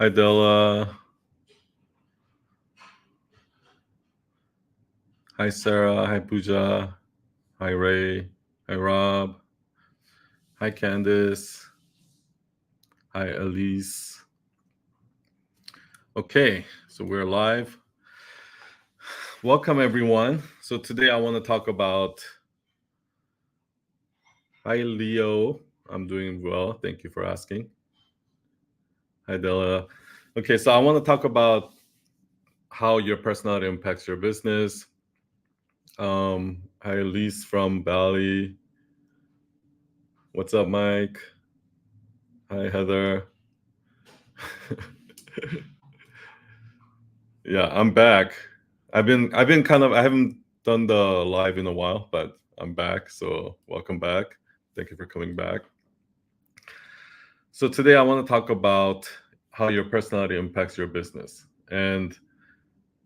Hi, Della. Hi, Sarah. Hi, Pooja. Hi, Ray. Hi, Rob. Hi, Candice. Hi, Elise. Okay, so we're live. Welcome, everyone. So today I want to talk about. Hi, Leo. I'm doing well. Thank you for asking. Hi, Della. Okay, so I want to talk about how your personality impacts your business. Hi, Elise from Bali. What's up, Mike? Hi, Heather. Yeah, I'm back. I've been I haven't done the live in a while, but I'm back. So welcome back. Thank you for coming back. So today I want to talk about how your personality impacts your business. And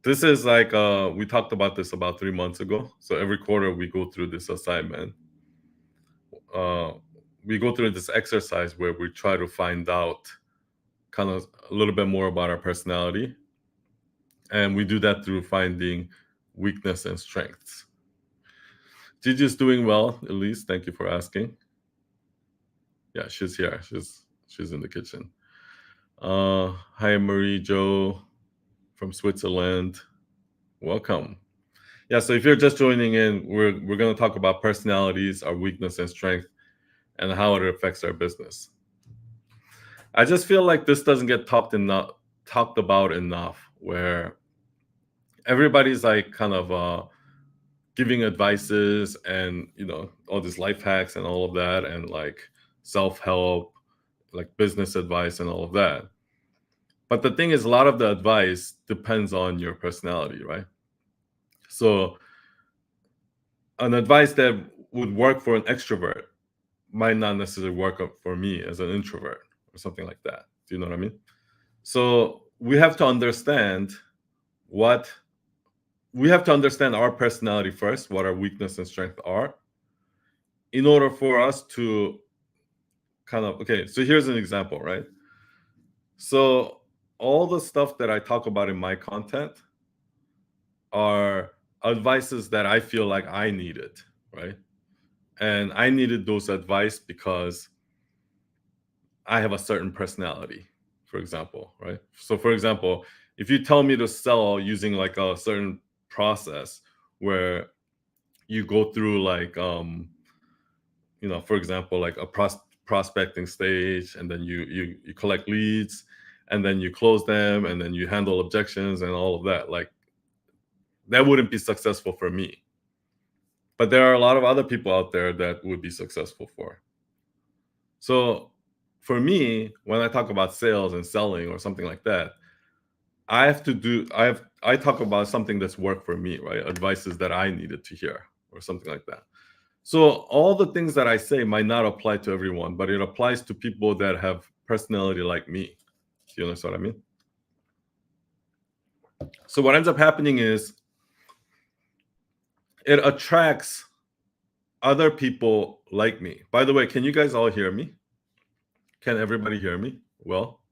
this is like we talked about this about 3 months ago. So every quarter we go through this assignment. Uh, we go through this exercise where we try to find out kind of a little bit more about our personality. And we do that through finding weakness and strengths. Gigi's doing well, Elise. Thank you for asking. Yeah, she's here. She's in the kitchen. Hi, Marie Jo from Switzerland. Welcome. Yeah, so if you're just joining in, we're going to talk about personalities, our weakness and strength, and how it affects our business. I just feel like this doesn't get talked about enough, where everybody's like kind of giving advices and all these life hacks and all of that, and like self-help, like business advice and all of that. But the thing is, a lot of the advice depends on your personality, right? So an advice that would work for an extrovert might not necessarily work out for me as an introvert or something like that. Do you know what I mean? So what we have to understand our personality first, what our weakness and strength are, in order for us to okay, so here's an example, right? So all the stuff that I talk about in my content are advices that I feel like I needed, right? And I needed those advice because I have a certain personality, for example, right? So for example, if you tell me to sell using like a certain process where you go through like for example, like a prospecting stage, and then you collect leads, and then you close them, and then you handle objections and all of that, like that wouldn't be successful for me. But there are a lot of other people out there that would be successful for. So for me, when I talk about sales and selling or something like that, I talk about something that's worked for me, right? Advices that I needed to hear or something like that. So all the things that I say might not apply to everyone, but it applies to people that have personality like me. Do you understand what I mean? So what ends up happening is it attracts other people like me. By the way, can you guys all hear me? Can everybody hear me? Well,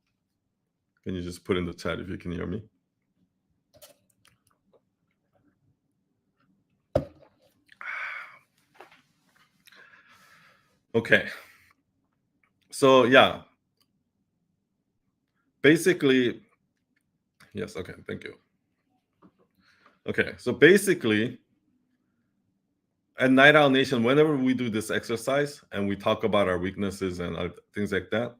can you just put in the chat if you can hear me? Okay. So yeah, basically, yes. Okay, thank you. Okay, so basically, at Night Owl Nation, whenever we do this exercise and we talk about our weaknesses and things like that,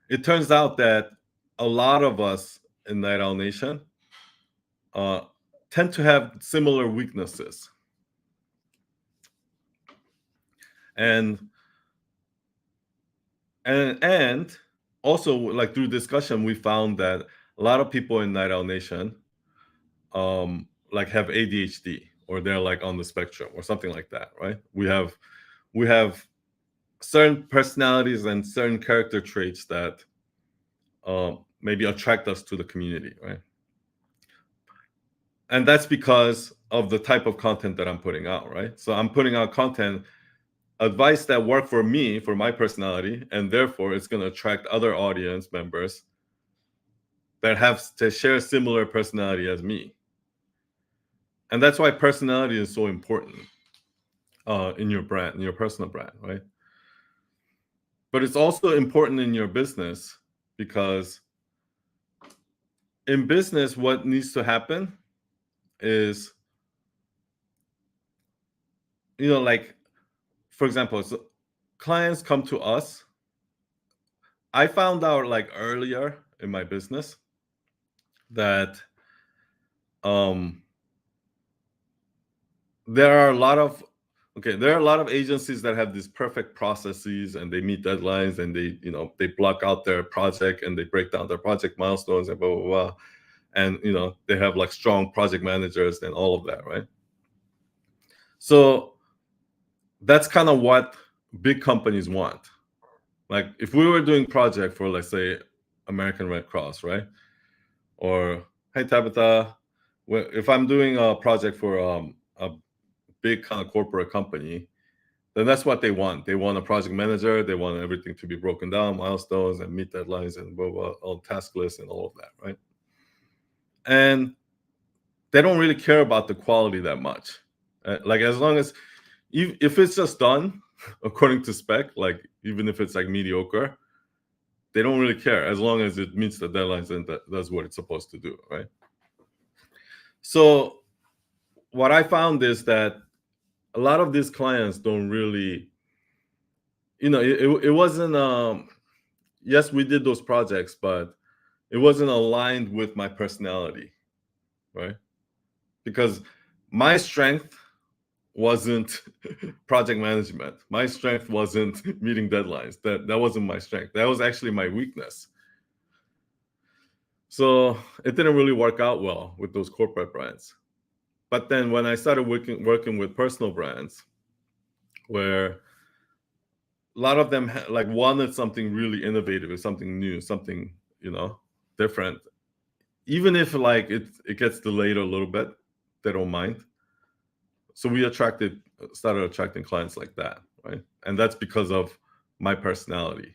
it turns out that a lot of us in Night Owl Nation uh, tend to have similar weaknesses. And also, like, through discussion, we found that a lot of people in Night Owl Nation like have ADHD, or they're like on the spectrum or something like that, right? We have certain personalities and certain character traits that maybe attract us to the community, right? And that's because of the type of content that I'm putting out, right? So I'm putting out content, advice that work for me, for my personality, and therefore it's going to attract other audience members that share similar personality as me. And that's why personality is so important in your brand, in your personal brand, right? But it's also important in your business, because in business, what needs to happen is, like, for example, so clients come to us. I found out like earlier in my business that um there are a lot of agencies that have these perfect processes, and they meet deadlines, and they block out their project, and they break down their project milestones, and blah blah blah, and they have like strong project managers and all of that, right? So that's kind of what big companies want. Like if we were doing project for, let's say, American Red Cross, right? Or, hey Tabitha, if I'm doing a project for a big kind of corporate company, then that's what they want. They want a project manager. They want everything to be broken down, milestones, and meet deadlines, and blah, blah, all task lists and all of that, right? And they don't really care about the quality that much. Like as long as, if it's just done according to spec, like even if it's like mediocre, they don't really care as long as it meets the deadlines and that's what it's supposed to do, right? So what I found is that a lot of these clients don't really, it wasn't, yes, we did those projects, but it wasn't aligned with my personality, right? Because my strength wasn't project management. My strength wasn't meeting deadlines. That wasn't my strength. That was actually my weakness. So it didn't really work out well with those corporate brands. But then when I started working with personal brands, where a lot of them like wanted something really innovative, something new, something different, even if like it gets delayed a little bit, they don't mind. So we started attracting clients like that, right? And that's because of my personality.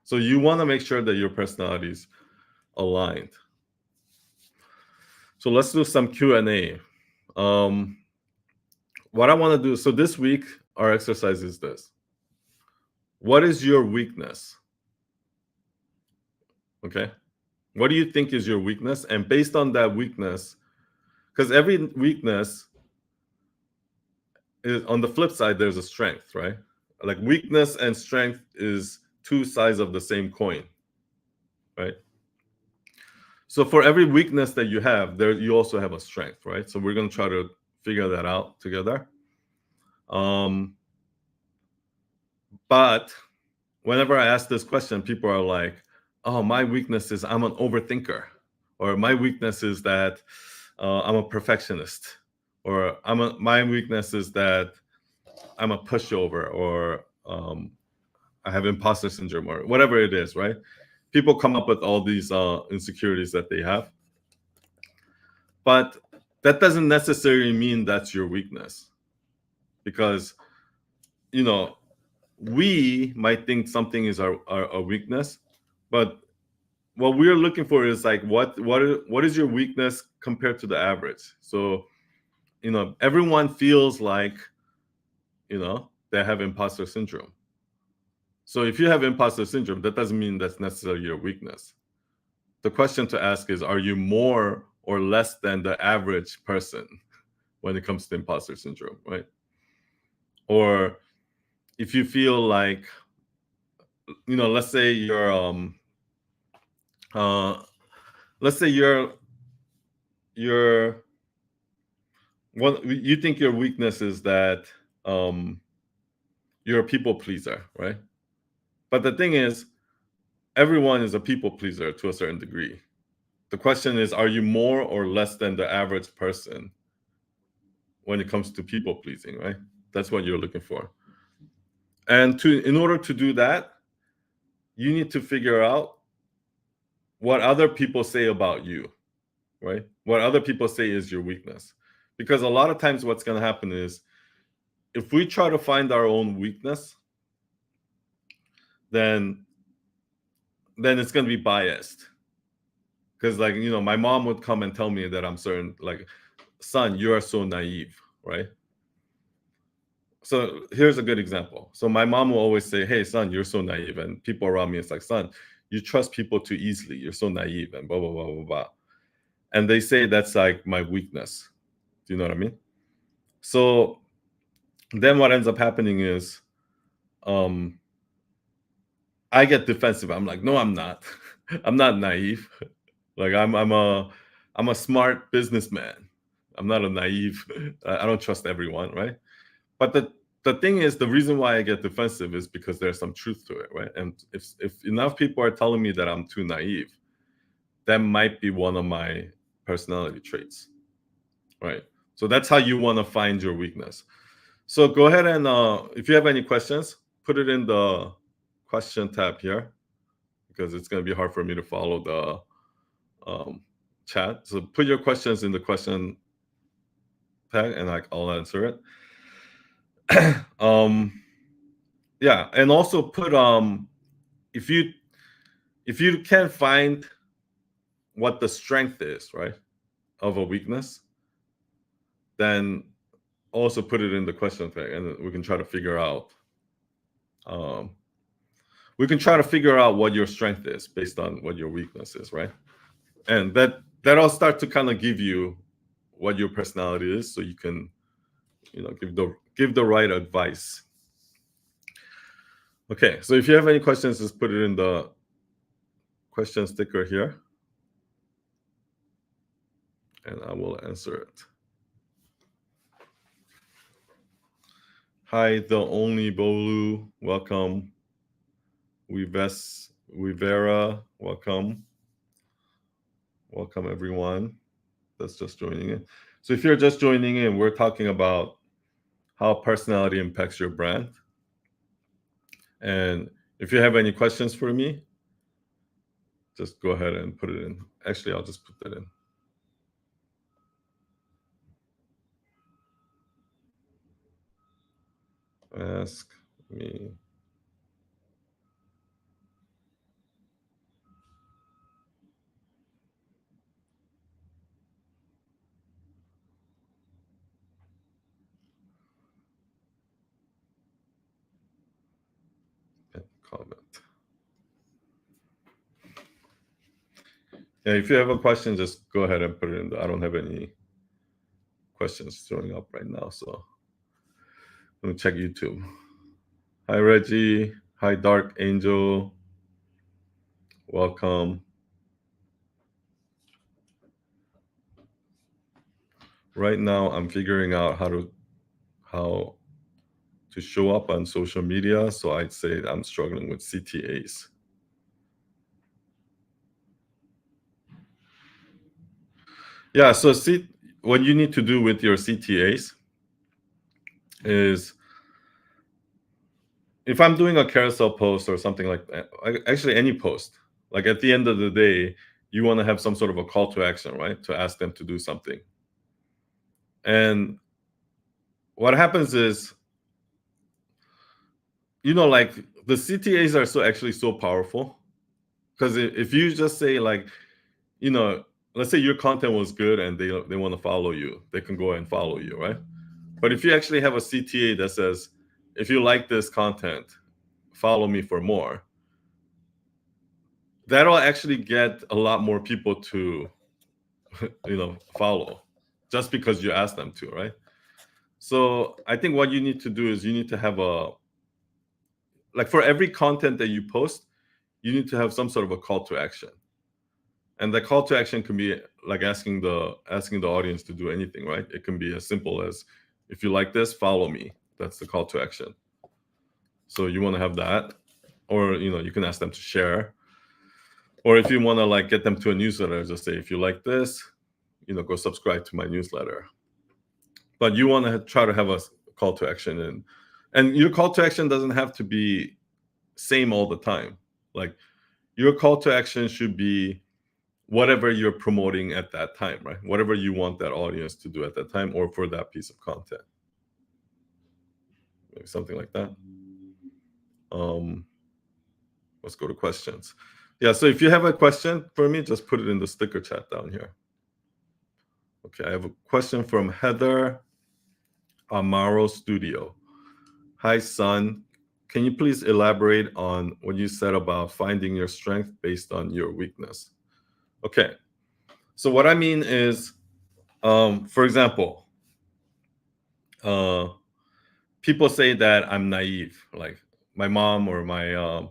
So you want to make sure that your personality is aligned. So let's do some Q&A. What I want to do, so this week our exercise is this: what is your weakness? Okay, what do you think is your weakness? And based on that weakness, because every weakness is, on the flip side, there's a strength, right? Like weakness and strength is two sides of the same coin, right? So for every weakness that you have, there you also have a strength, right? So we're going to try to figure that out together. But whenever I ask this question, people are like, "Oh, my weakness is I'm an overthinker," or "My weakness is that I'm a perfectionist," or my weakness is that I'm a pushover, or I have imposter syndrome, or whatever it is, right? People come up with all these insecurities that they have, but that doesn't necessarily mean that's your weakness, because we might think something is our weakness, but what we're looking for is like what is your weakness compared to the average. So everyone feels like they have imposter syndrome. So if you have imposter syndrome, that doesn't mean that's necessarily your weakness. The question to ask is, are you more or less than the average person when it comes to imposter syndrome, right? Or if you feel like, let's say you're you think your weakness is that you're a people pleaser, right? But the thing is, everyone is a people pleaser to a certain degree. The question is, are you more or less than the average person when it comes to people pleasing, right? That's what you're looking for. And in order to do that, you need to figure out what other people say about you, right? What other people say is your weakness. Because a lot of times what's going to happen is, if we try to find our own weakness, then it's going to be biased. because like my mom would come and tell me that I'm certain, like, son, you are so naive, right? So here's a good example. So my mom will always say, hey son, you're so naive, and people around me, it's like, son, you trust people too easily, you're so naive, and blah blah blah blah blah. And they say that's like my weakness. Do you know what I mean? So then what ends up happening is, um I get defensive. I'm like, no, I'm not. I'm not naive. Like I'm a smart businessman. I'm not a naive. I don't trust everyone, right? But the thing is, the reason why I get defensive is because there's some truth to it, right? And if enough people are telling me that I'm too naive, that might be one of my personality traits, right? So that's how you want to find your weakness. So go ahead and if you have any questions, put it in the question tab here, because it's going to be hard for me to follow the chat. So put your questions in the question tag, and I'll answer it. Yeah, and also put if you can't find what the strength is, right, of a weakness, then also put it in the question tag, and we can try to figure out. Um, we can try to figure out what your strength is based on what your weakness is, right? And that'll start to kind of give you what your personality is, so you can give the right advice. Okay, so if you have any questions, just put it in the question sticker here, and I will answer it. Hi, the only Bolu, welcome. Wivera, welcome. Welcome everyone that's just joining in. So if you're just joining in, we're talking about how personality impacts your brand. And if you have any questions for me, just go ahead and put it in. Actually, I'll just put that in. Ask me. Comment. Yeah, if you have a question, just go ahead and put it in. I don't have any questions showing up right now, so let me check YouTube. Hi Reggie. Hi Dark Angel. Welcome. Right now, I'm figuring out how to show up on social media. So I'd say I'm struggling with CTAs. Yeah. So see, what you need to do with your CTAs is, if I'm doing a carousel post or something like that, actually any post, like at the end of the day, you want to have some sort of a call to action, right? To ask them to do something. And what happens is, like the CTAs are so powerful, because if you just say like, let's say your content was good and they want to follow you, they can go and follow you, right? But if you actually have a CTA that says, if you like this content, follow me for more, that'll actually get a lot more people to follow, just because you ask them to, right? So I think what you need to do is, you need to have like, for every content that you post, you need to have some sort of a call to action. And the call to action can be like asking the audience to do anything, right? It can be as simple as, if you like this, follow me. That's the call to action. So you want to have that, or you can ask them to share, or if you want to like get them to a newsletter, just say, if you like this, go subscribe to my newsletter. But you want to try to have a call to action, and your call to action doesn't have to be same all the time. Like, your call to action should be whatever you're promoting at that time, right? Whatever you want that audience to do at that time, or for that piece of content. Maybe something like that. Let's go to questions. Yeah, so if you have a question for me, just put it in the sticker chat down here. Okay, I have a question from Heather Amaro Studio. Hi, Sun. Can you please elaborate on what you said about finding your strength based on your weakness? Okay, so what I mean is, for example, people say that I'm naive, like my mom or my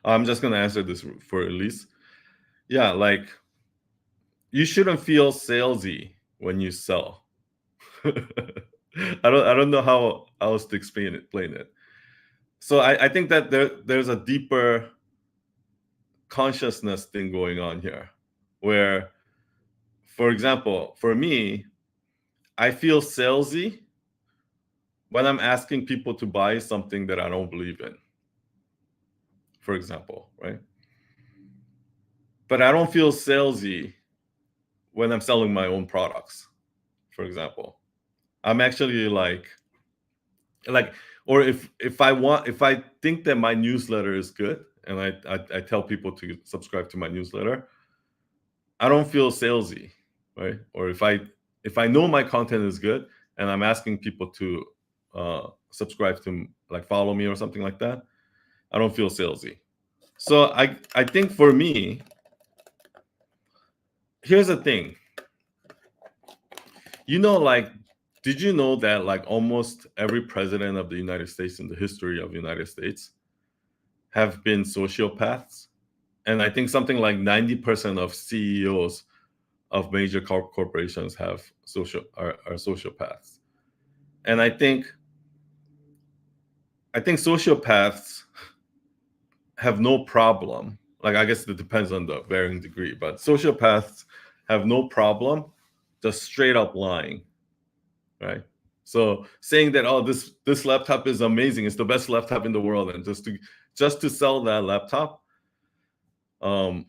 I'm just gonna answer this for Elise. Yeah, like you shouldn't feel salesy when you sell. I don't know how else to explain it. So I think that there's a deeper consciousness thing going on here, where, for example, for me, I feel salesy when I'm asking people to buy something that I don't believe in, for example, right? But I don't feel salesy when I'm selling my own products, for example. I'm actually like or if I think that my newsletter is good and I tell people to subscribe to my newsletter, I don't feel salesy, right? Or if I know my content is good and I'm asking people to subscribe to, like, follow me or something like that, I don't feel salesy. So I think for me, here's the thing. Like, did you know that like almost every president of the United States in the history of the United States have been sociopaths? And I think something like 90% of CEOs of major corporations are sociopaths. And I think sociopaths have no problem. Like, I guess it depends on the varying degree, but sociopaths have no problem just straight up lying, right? So saying that, oh, this laptop is amazing, it's the best laptop in the world, and just to sell that laptop, um,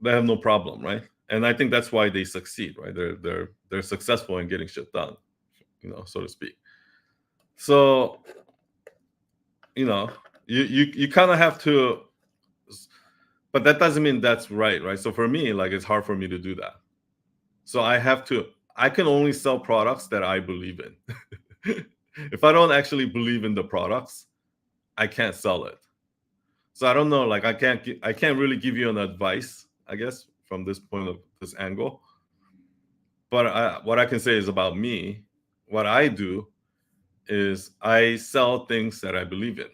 they have no problem, right? And I think that's why they succeed, right? They're successful in getting shit done, so to speak. So you kind of have to, but that doesn't mean that's right? So for me, like, it's hard for me to do that. So I can only sell products that I believe in. If I don't actually believe in the products, I can't sell it. So I don't know, like, I can't really give you an advice, I guess, from this angle. But what I can say is about me, what I do is I sell things that I believe in,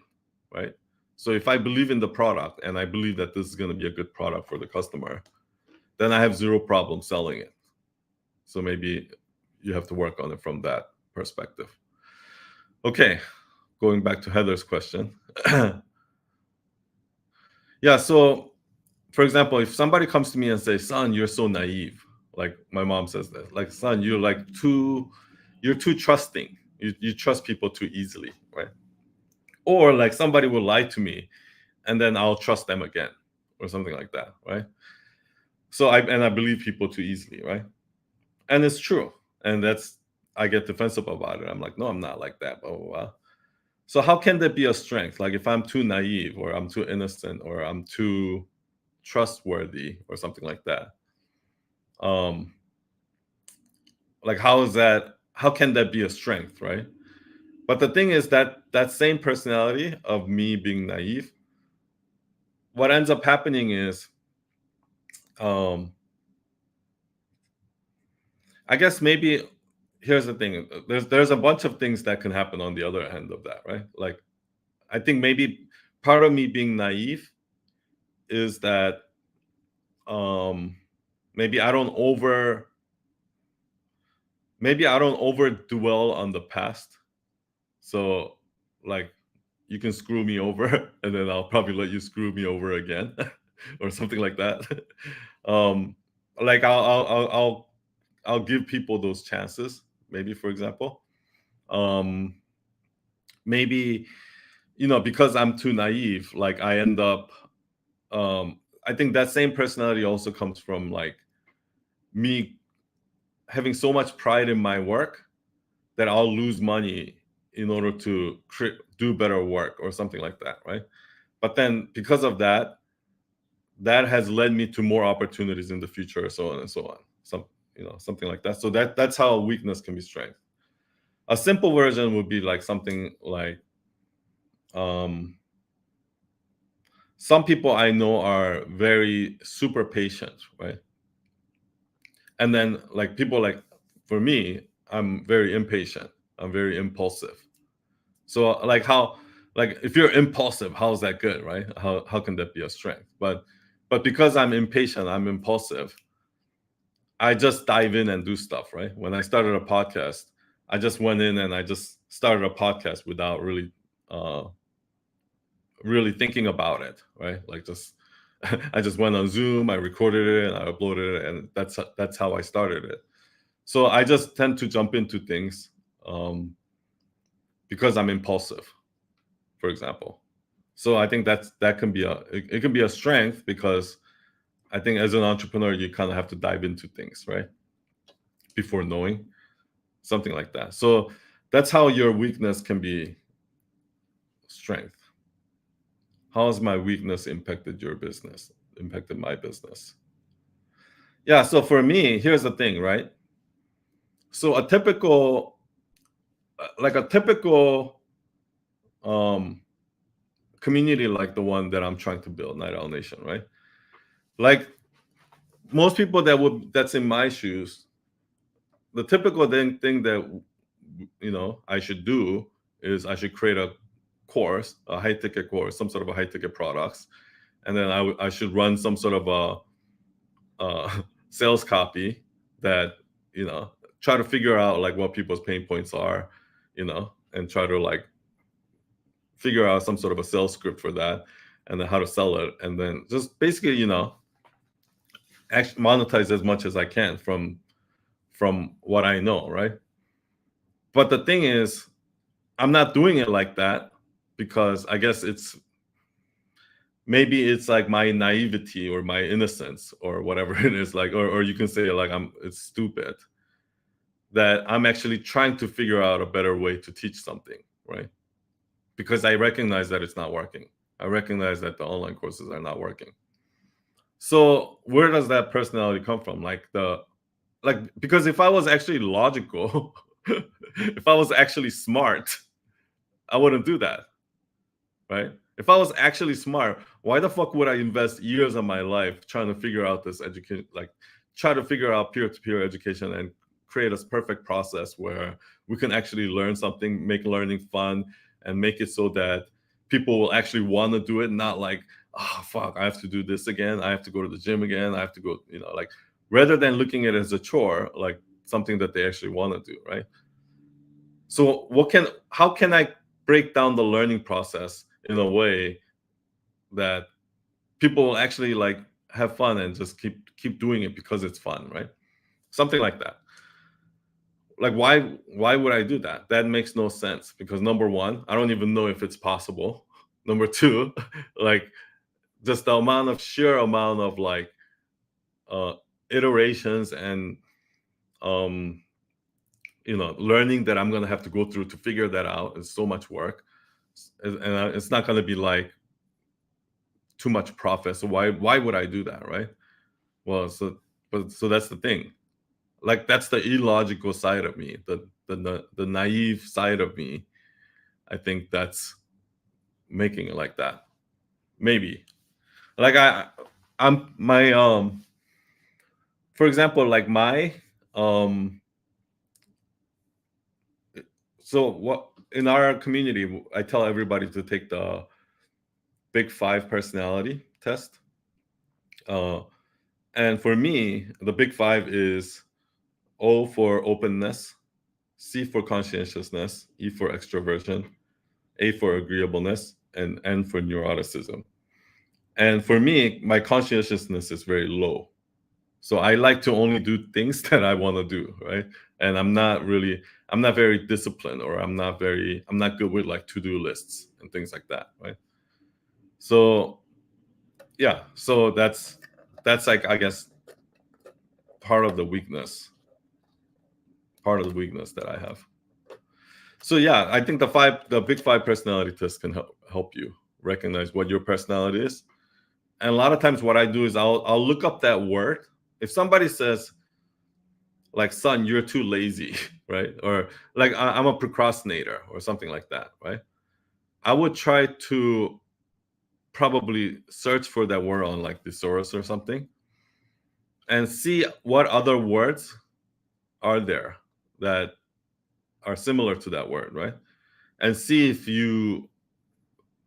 right? So if I believe in the product and I believe that this is going to be a good product for the customer, then I have zero problem selling it. So maybe you have to work on it from that perspective. Okay, going back to Heather's question. Yeah, so for example, if somebody comes to me and says, "Son, you're so naive," like my mom says that, like, "Son, you're too trusting. You trust people too easily," right? Or like somebody will lie to me and then I'll trust them again or something like that, right? So I believe people too easily, right? And it's true. And I get defensive about it. I'm like, no, I'm not like that, blah, blah, blah. So how can that be a strength? Like, if I'm too naive or I'm too innocent or I'm too trustworthy or something like that. Um, like, how can that be a strength, right? But the thing is that same personality of me being naive, what ends up happening is, um, I guess maybe here's the thing. There's a bunch of things that can happen on the other end of that, right? Like, I think maybe part of me being naive is that, um maybe I don't over dwell on the past. So, like, you can screw me over and then I'll probably let you screw me over again or something like that. um like I'll give people those chances, maybe, for example. um Maybe, because I'm too naive, like, I end up, I think that same personality also comes from, like, me having so much pride in my work that I'll lose money in order to do better work or something like that, right? But then because of that, that has led me to more opportunities in the future, so on and so on. Something like that. So that's how weakness can be strength. A simple version would be like something like, some people I know are very super patient, right? And then like people like, for me, I'm very impatient. I'm very impulsive. So like if you're impulsive, how's that good, right? How can that be a strength? But because I'm impatient, I'm impulsive, I just dive in and do stuff, right? When I started a podcast, I just went in and I just started a podcast without really really thinking about it, right? Like just I just went on Zoom, I recorded it, and I uploaded it, and that's how I started it. So I just tend to jump into things because I'm impulsive, for example. So I think that can be it can be a strength, because I think as an entrepreneur you kind of have to dive into things, right? Before knowing, something like that. So that's how your weakness can be strength. How has my weakness impacted your business? Impacted my business? Yeah. So for me, here's the thing, right? So a typical um, community like the one that I'm trying to build, Night Owl Nation, right? Like most people that's in my shoes, the typical thing that I should do is I should create a course, a high ticket course, some sort of a high ticket products, and then I should run some sort of sales copy that try to figure out like what people's pain points are, and try to like figure out some sort of a sales script for that, and then how to sell it, and then just basically actually monetize as much as I can from what I know, right? But the thing is, I'm not doing it like that because I guess maybe it's like my naivety or my innocence or whatever it is, like, or you can say like it's stupid that I'm actually trying to figure out a better way to teach something, right? Because I recognize that it's not working. I recognize that the online courses are not working. So where does that personality come from? Because if I was actually logical, if I was actually smart, I wouldn't do that, right? If I was actually smart, why the fuck would I invest years of my life trying to figure out this education, like try to figure out peer-to-peer education and create a perfect process where we can actually learn something, make learning fun, and make it so that people will actually want to do it, not like, oh fuck, I have to do this again, I have to go to the gym again, I have to go, like, rather than looking at it as a chore, like something that they actually want to do, right? So how can I break down the learning process in a way that people will actually like have fun and just keep doing it because it's fun, right? Something like that. Like why would I do that? That makes no sense, because number one, I don't even know if it's possible. Number two, like just the sheer amount of like uh iterations and um learning that I'm gonna have to go through to figure that out is so much work, and it's not gonna be like too much profit. So why would I do that, right? Well, so that's the thing. Like that's the illogical side of me, the naive side of me. I think that's making it like that. Maybe like I'm my for example, like my um so what in our community, I tell everybody to take the Big Five personality test. Uh, and for me, the Big Five is O for openness, C for conscientiousness, E for extroversion, A for agreeableness, and N for neuroticism. And for me, my conscientiousness is very low. So I like to only do things that I want to do, right? And I'm not very disciplined, or I'm not good with like to-do lists and things like that, right? So yeah, so that's like, I guess, part of the weakness that I have. So yeah, I think the big five personality test can help you recognize what your personality is. And a lot of times, what I do is I'll look up that word. If somebody says like, "Son, you're too lazy," right, or like, "I'm a procrastinator," or something like that, right? I would try to probably search for that word on like thesaurus or something, and see what other words are there that are similar to that word, right? And see if you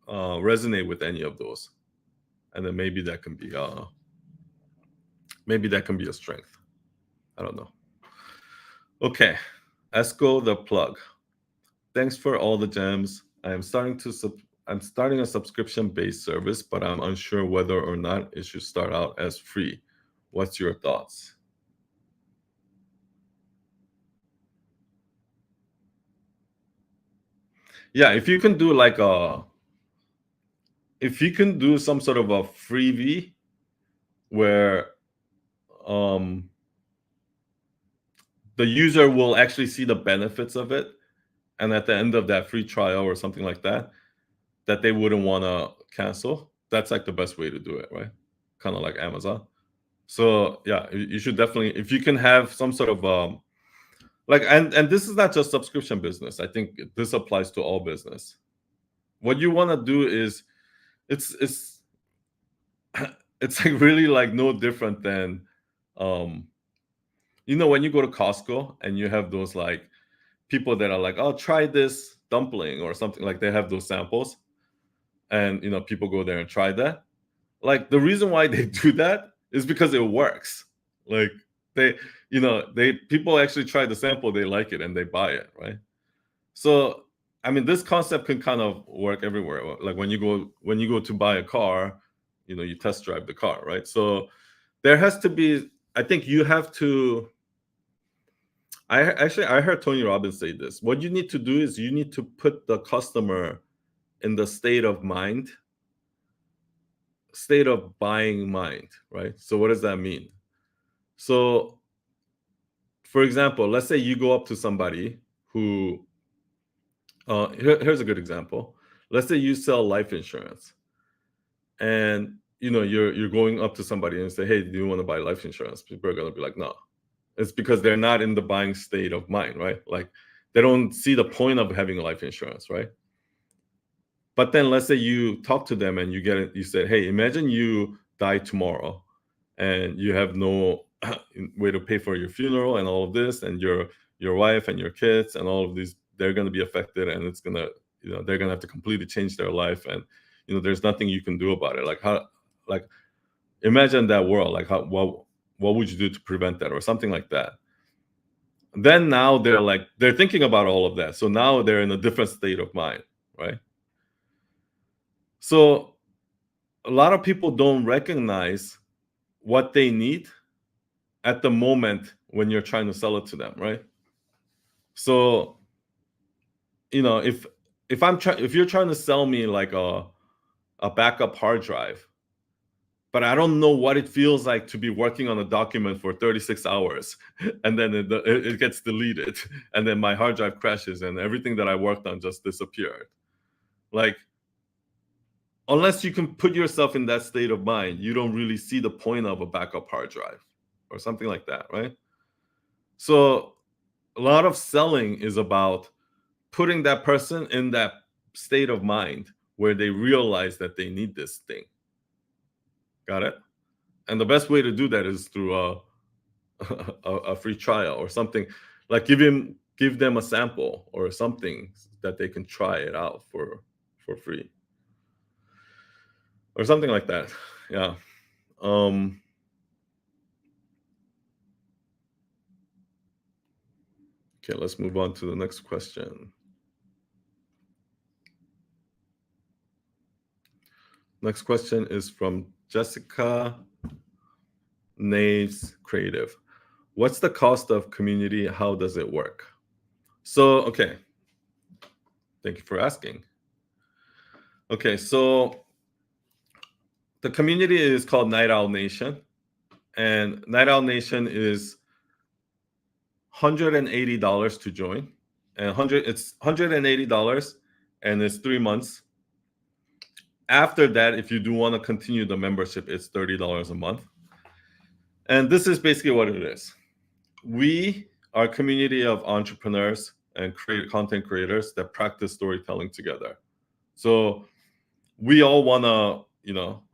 resonate with any of those, and then maybe that can be a strength. I don't know. Okay, Esco the plug. Thanks for all the gems. I'm starting a subscription-based service, but I'm unsure whether or not it should start out as free. What's your thoughts? Yeah, if you can do some sort of a freebie where um the user will actually see the benefits of it, and at the end of that free trial or something like that, that they wouldn't want to cancel, that's like the best way to do it, right? Kind of like Amazon. So yeah, you should definitely, if you can have some sort of like, and this is not just subscription business. I think this applies to all business. What you want to do is it's it's like really like no different than um when you go to Costco and you have those like people that are like, "Oh, try this dumpling," or something, like they have those samples, and people go there and try that. Like, the reason why they do that is because it works. Like, they they people actually try the sample, they like it, and they buy it, right? So I mean, this concept can kind of work everywhere. Like, when you go to buy a car, you test drive the car, right? So there has to be, I think you have to, I heard Tony Robbins say this. What you need to do is you need to put the customer in the state of buying mind, right? So what does that mean? So, for example, let's say you go up to somebody who, here's a good example. Let's say you sell life insurance, and you're going up to somebody and say, "Hey, do you want to buy life insurance?" People are gonna be like, "No." It's because they're not in the buying state of mind, right? Like, they don't see the point of having life insurance, right? But then let's say you talk to them and you said, "Hey, imagine you die tomorrow and you have no way to pay for your funeral and all of this, and your wife and your kids and all of these, they're going to be affected, and it's going to, they're going to have to completely change their life, and there's nothing you can do about it." Like, how, like, imagine that world. Like, what would you do to prevent that, or something like that? Then now they're thinking about all of that. So now they're in a different state of mind, right? So a lot of people don't recognize what they need at the moment when you're trying to sell it to them, right? So, if you're trying to sell me like a backup hard drive, but I don't know what it feels like to be working on a document for 36 hours, and then it gets deleted, and then my hard drive crashes and everything that I worked on just disappeared. Like, unless you can put yourself in that state of mind, you don't really see the point of a backup hard drive or something like that, right? So a lot of selling is about putting that person in that state of mind where they realize that they need this thing. Got it? And the best way to do that is through a free trial or something. Like, give them a sample or something that they can try it out for free or something like that. Yeah. Um, okay, let's move on to the next question. Next question is from Jessica Naves Creative. What's the cost of community? How does it work? So, okay. Thank you for asking. Okay, so the community is called Night Owl Nation, and Night Owl Nation is $180 to join, and it's $180, and it's 3 months. After that, if you do want to continue the membership, it's $30 a month. And this is basically what it is. We are a community of entrepreneurs and content creators that practice storytelling together. So we all want to,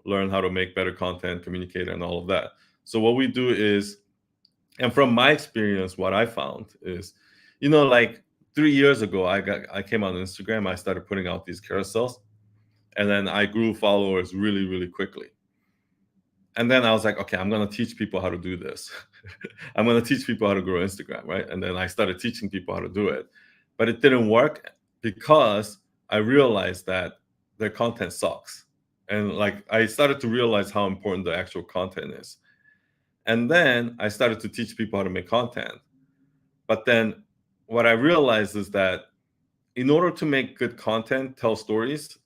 learn how to make better content, communicate, and all of that. So what we do is, and from my experience, what I found is, like 3 years ago, I came on Instagram, I started putting out these carousels, and then I grew followers really, really quickly. And then I was like, okay, I'm going to teach people how to do this. I'm going to teach people how to grow Instagram, right? And then I started teaching people how to do it. But it didn't work because I realized that their content sucks. And like I started to realize how important the actual content is. And then I started to teach people how to make content. But then what I realized is that in order to make good content, tell stories,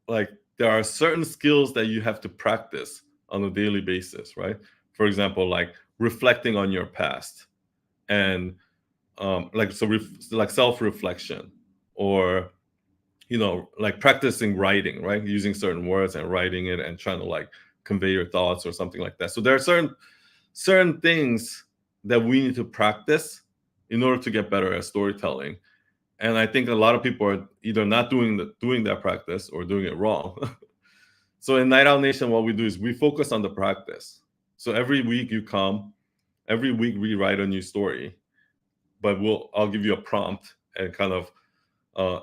like there are certain skills that you have to practice on a daily basis, right? For example, like reflecting on your past, and like self-reflection, or like practicing writing, right? Using certain words and writing it and trying to like convey your thoughts or something like that. So there are certain things that we need to practice in order to get better at storytelling. And I think a lot of people are either not doing that practice or doing it wrong. So in Night Owl Nation, what we do is we focus on the practice. So every week you come, every week we write a new story, but I'll give you a prompt, and kind of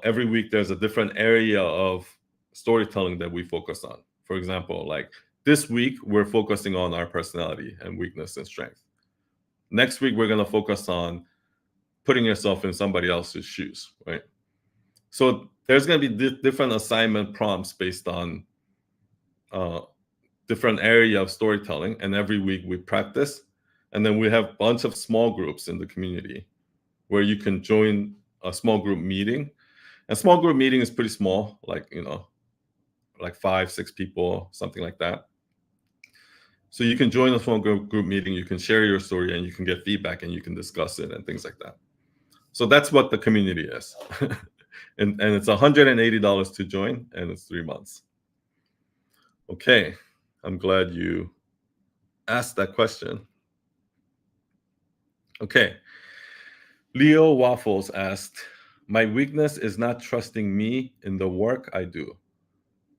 every week there's a different area of storytelling that we focus on. For example, like this week we're focusing on our personality and weakness and strength. Next week we're going to focus on putting yourself in somebody else's shoes, right? So there's going to be different assignment prompts based on different area of storytelling, and every week we practice. And then we have a bunch of small groups in the community where you can join a small group meeting. And small group meeting is pretty small, like like 5-6 people, something like that. So you can join a small group meeting, you can share your story, and you can get feedback, and you can discuss it and things like that. So that's what the community is. and it's $180 to join, and it's 3 months. Okay, I'm glad you asked that question. Okay, Leo Waffles asked, my weakness is not trusting me in the work I do.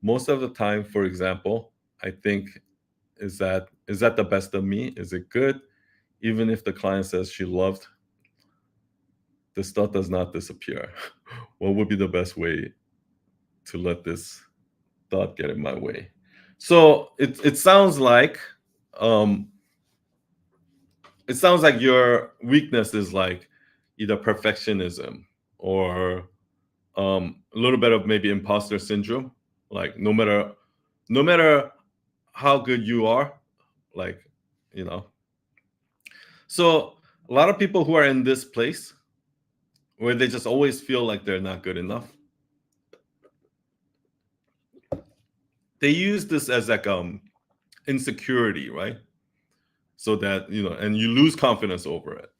Most of the time, for example, I think, is that the best of me? Is it good? Even if the client says she loved, this thought does not disappear. What would be the best way to let this thought get in my way? So it sounds like your weakness is like either perfectionism or a little bit of maybe imposter syndrome. Like no matter how good you are, like So a lot of people who are in this place where they just always feel like they're not good enough, they use this as like insecurity, right? So that and you lose confidence over it.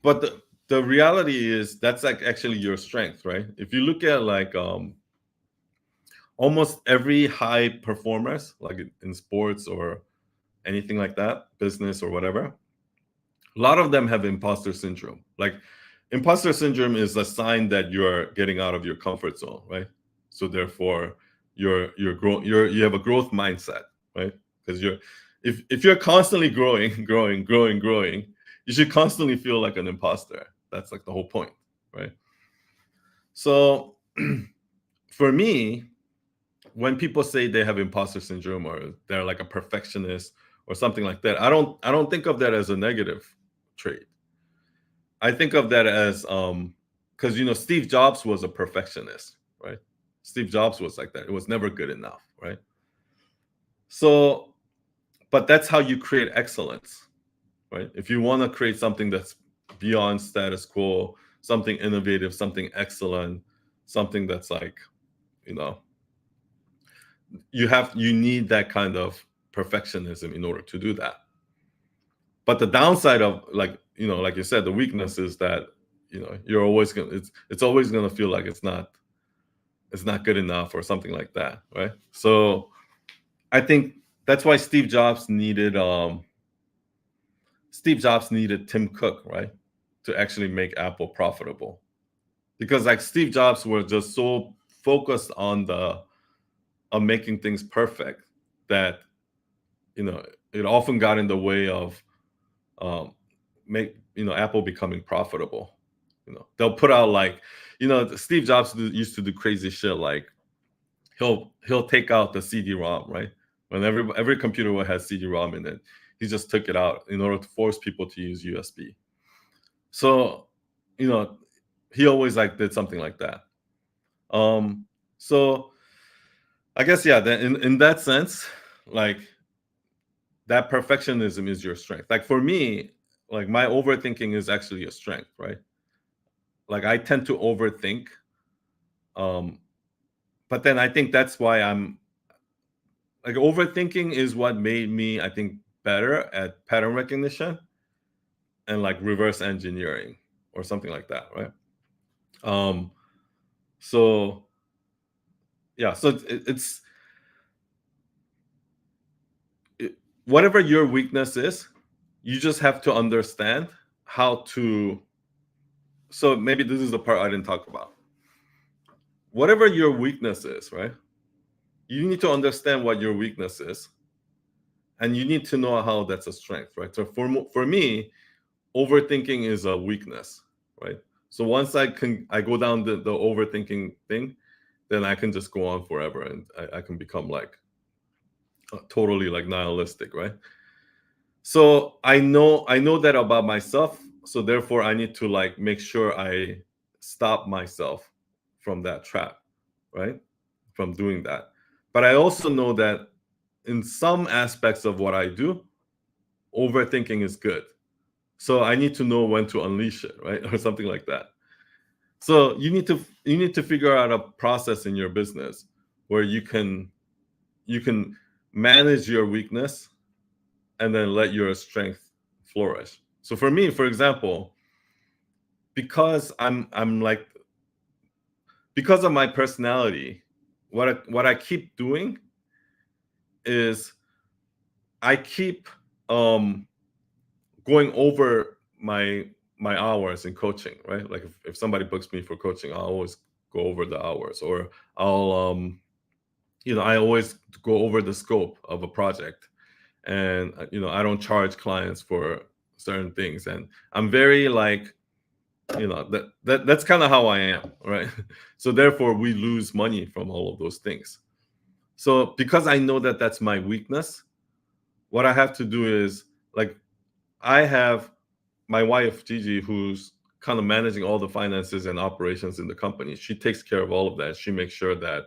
But the reality is that's like actually your strength, right? If you look at like almost every high performers, like in sports or anything like that, business or whatever, a lot of them have imposter syndrome. Like imposter syndrome is a sign that you're getting out of your comfort zone, right? So therefore you have a growth mindset, right? Because if you're constantly growing, you should constantly feel like an imposter. That's like the whole point, right? So for me, when people say they have imposter syndrome or they're like a perfectionist or something like that, I don't think of that as a negative trait. I think of that as because Steve Jobs was a perfectionist, right? Steve Jobs was like that. It was never good enough, right? So, but that's how you create excellence, right? If you want to create something that's beyond status quo, something innovative, something excellent, something that's like, you need that kind of perfectionism in order to do that. But the downside of like like you said, the weakness is that you're always gonna it's always gonna feel like it's not good enough or something like that, right? So I think that's why Steve Jobs needed Tim Cook, right, to actually make Apple profitable, because like Steve Jobs was just so focused on making things perfect that it often got in the way of make Apple becoming profitable. They'll put out like Steve Jobs used to do crazy shit like he'll take out the CD-ROM, right? When every computer will have CD-ROM in it, he just took it out in order to force people to use USB. So, he always like did something like that. So I guess then in that sense, like that perfectionism is your strength. Like for me, like my overthinking is actually a strength, right? Like I tend to overthink. Um, but then I think that's why I'm like overthinking is what made me, I think, better at pattern recognition and like reverse engineering or something like that, right? Um, so yeah, so whatever your weakness is, you just have to understand how to. So maybe this is the part I didn't talk about. Whatever your weakness is, right? You need to understand what your weakness is, and you need to know how that's a strength, right? So for me, overthinking is a weakness, right? So once I go down the overthinking thing, then I can just go on forever, and I can become like totally like nihilistic, right? So I know that about myself, so therefore I need to like make sure I stop myself from that trap, right? From doing that. But I also know that in some aspects of what I do, overthinking is good. So I need to know when to unleash it, right? Or something like that. So you need to figure out a process in your business where you can manage your weakness and then let your strength flourish. So for me, for example, because I'm like because of my personality, what I keep doing is I keep going over my hours in coaching, right? Like if somebody books me for coaching, I'll always go over the hours, or I'll I always go over the scope of a project, and I don't charge clients for certain things, and I'm very like that's kind of how I am, right? So therefore we lose money from all of those things. So because I know that that's my weakness, what I have to do is like I have my wife Gigi, who's kind of managing all the finances and operations in the company. She takes care of all of that. She makes sure that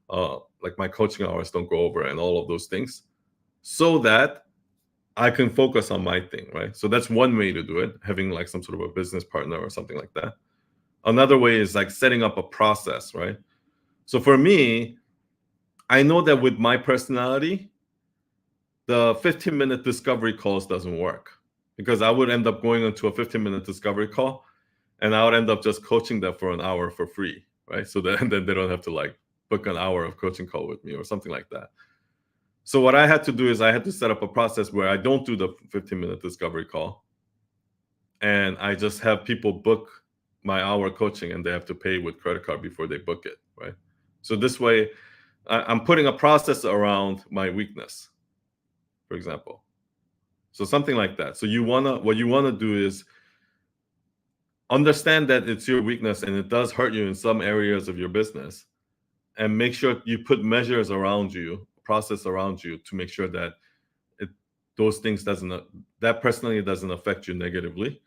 like my coaching hours don't go over and all of those things, so that I can focus on my thing, right? So that's one way to do it, having like some sort of a business partner or something like that. Another way is like setting up a process, right? So for me, I know that with my personality, the 15-minute discovery calls doesn't work, because I would end up going into a 15-minute discovery call and I would end up just coaching them for an hour for free, right? So then they don't have to like book an hour of coaching call with me or something like that. So what I had to do is I had to set up a process where I don't do the 15-minute discovery call, and I just have people book my hour coaching and they have to pay with credit card before they book it, right? So this way, I'm putting a process around my weakness, for example. So something like that. So what you wanna do is understand that it's your weakness and it does hurt you in some areas of your business, and make sure you put measures around you, process around you, to make sure that it those things doesn't that personally doesn't affect you negatively.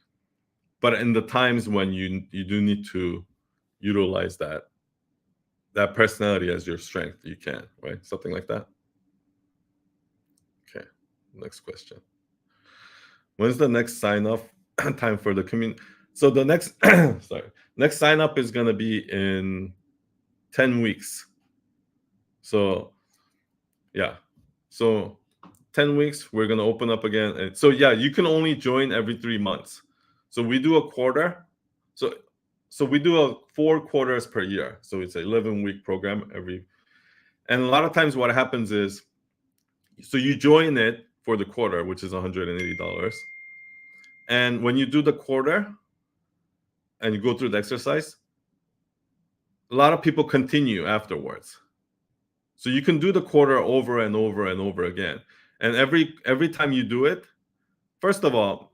But in the times when you do need to utilize that personality as your strength, you can, right? Something like that. Okay. Next question. When's the next sign up time for the community? So the next sorry, next sign up is gonna be in 10 weeks. So yeah. So 10 weeks, we're gonna open up again. And so yeah, you can only join every 3 months. So we do a quarter. So we do 4 quarters per year. So it's an 11-week program and a lot of times what happens is, so you join it for the quarter, which is $180. And when you do the quarter and you go through the exercise, a lot of people continue afterwards. So you can do the quarter over and over and over again. And every time you do it, first of all,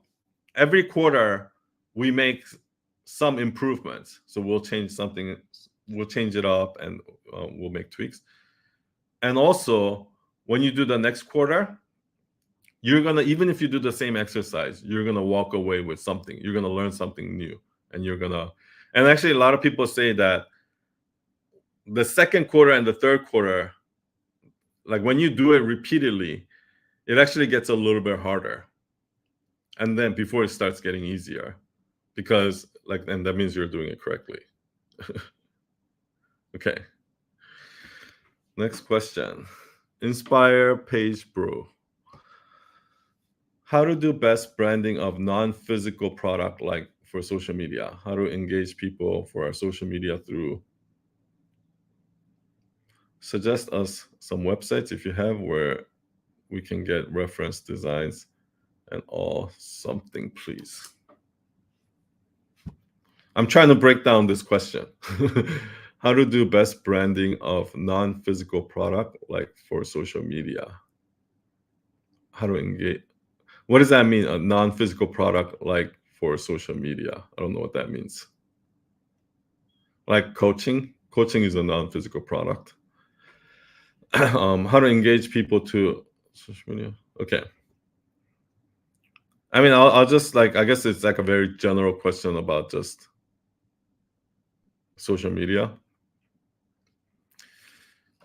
every quarter we make some improvements. So we'll change something, we'll change it up, and we'll make tweaks. And also, when you do the next quarter, you're gonna, even if you do the same exercise, you're gonna walk away with something. You're gonna learn something new, and and actually, a lot of people say that the second quarter and the third quarter, like when you do it repeatedly, it actually gets a little bit harder, and then before it starts getting easier, because and that means you're doing it correctly. Okay. Next question. Inspire Page Bro. How to do best branding of non-physical product, like for social media? How to engage people for our social media through? Suggest us some websites if you have where we can get reference designs and all something, please. I'm trying to break down this question. How to do best branding of non-physical product, like for social media? How to engage? What does that mean? A non-physical product, like for social media? I don't know what that means. Like coaching? Coaching is a non-physical product. How to engage people to social media? Okay. I mean, I'll just I guess it's like a very general question about just social media.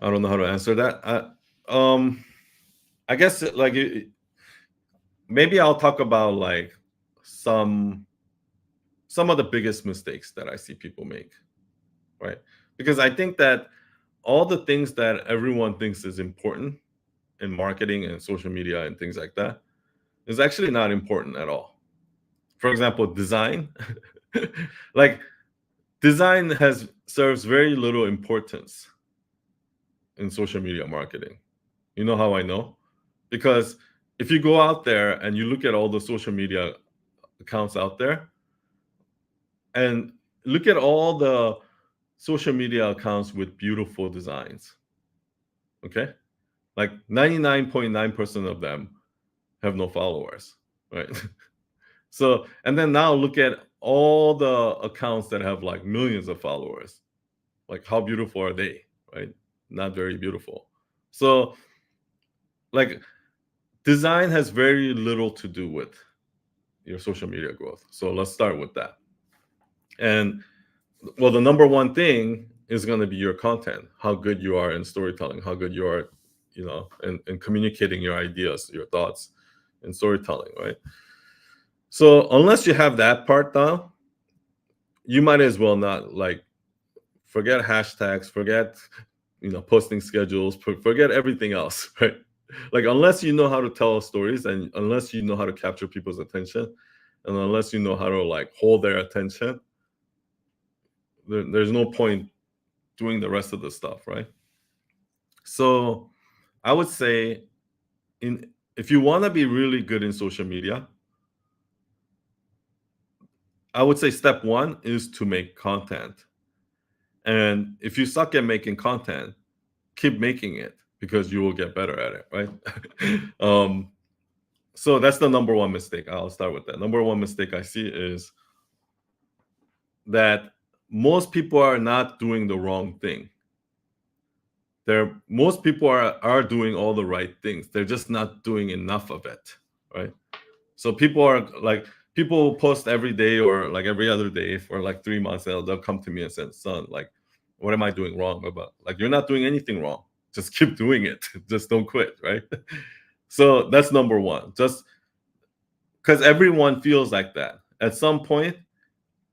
I don't know how to answer that. I guess maybe I'll talk about some of the biggest mistakes that I see people make, right? Because I think that all the things that everyone thinks is important in marketing and social media and things like that is actually not important at all. For example, design. Design serves very little importance in social media marketing. You know how I know? Because if you go out there and you look at all the social media accounts out there and look at all the social media accounts with beautiful designs, okay? Like 99.9% of them have no followers, right? So, and then now look at all the accounts that have like millions of followers. Like, how beautiful are they, right? Not very beautiful. So, design has very little to do with your social media growth. So let's start with that. And well, the number one thing is going to be your content, how good you are in storytelling, how good you are, in communicating your ideas, your thoughts in storytelling, right? So unless you have that part down, you might as well not forget hashtags, forget, posting schedules, forget everything else, right? Unless you know how to tell stories and unless you know how to capture people's attention and unless you know how to hold their attention, there's no point doing the rest of the stuff, right? So I would say if you want to be really good in social media, I would say step one is to make content. And if you suck at making content, keep making it because you will get better at it, right? So that's the number one mistake. I'll start with that. Number one mistake I see is that most people are not doing the wrong thing. Most people are doing all the right things. They're just not doing enough of it, right? So people post every day or every other day for 3 months, and they'll come to me and say, "Son, what am I doing wrong?" About you're not doing anything wrong. Just keep doing it. Just don't quit, right? So that's number one. Just because everyone feels like that at some point.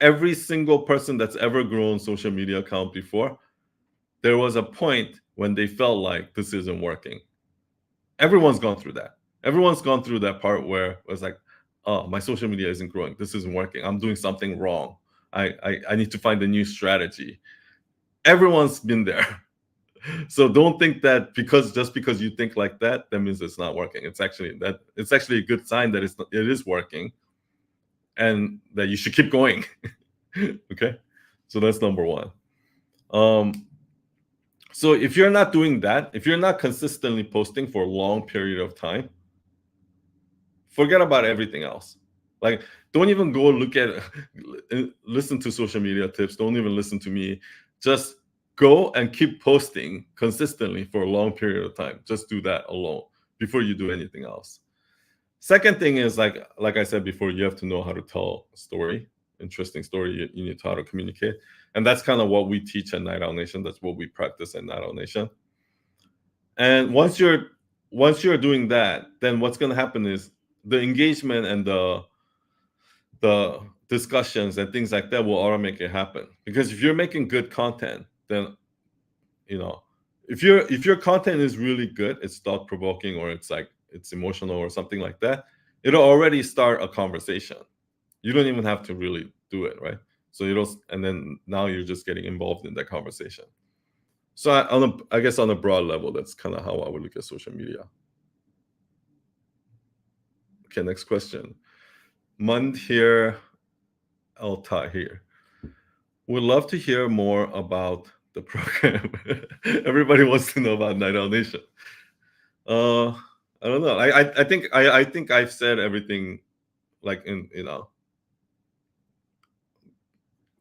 Every single person that's ever grown social media account before, there was a point when they felt like this isn't working. Everyone's gone through that. Everyone's gone through that part where it was like, oh, my social media isn't growing, this isn't working, I'm doing something wrong, I need to find a new strategy. Everyone's been there. So don't think that just because you think like that means it's not working. It's actually a good sign that it is working, and that you should keep going. Okay, so that's number one. So if you're not doing that, if you're not consistently posting for a long period of time, forget about everything else. Like, don't even go look at listen to social media tips, don't even listen to me. Just go and keep posting consistently for a long period of time. Just do that alone before you do anything else. Second thing is, like I said before, you have to know how to tell a story, interesting story. You need to how to communicate, and that's kind of what we teach at Night Owl Nation. That's what we practice at Night Owl Nation. And once you're doing that, then what's going to happen is the engagement and the discussions and things like that will automatically happen. Because if you're making good content, then if your content is really good, it's thought provoking, or it's emotional or something like that, it'll already start a conversation. You don't even have to really do it, right? So and then now you're just getting involved in that conversation. So I guess on a broad level, that's kind of how I would look at social media. Okay, next question. Mund here, Alta here. Would love to hear more about the program. Everybody wants to know about Night Owl Nation. I don't know. I think I've said everything, like,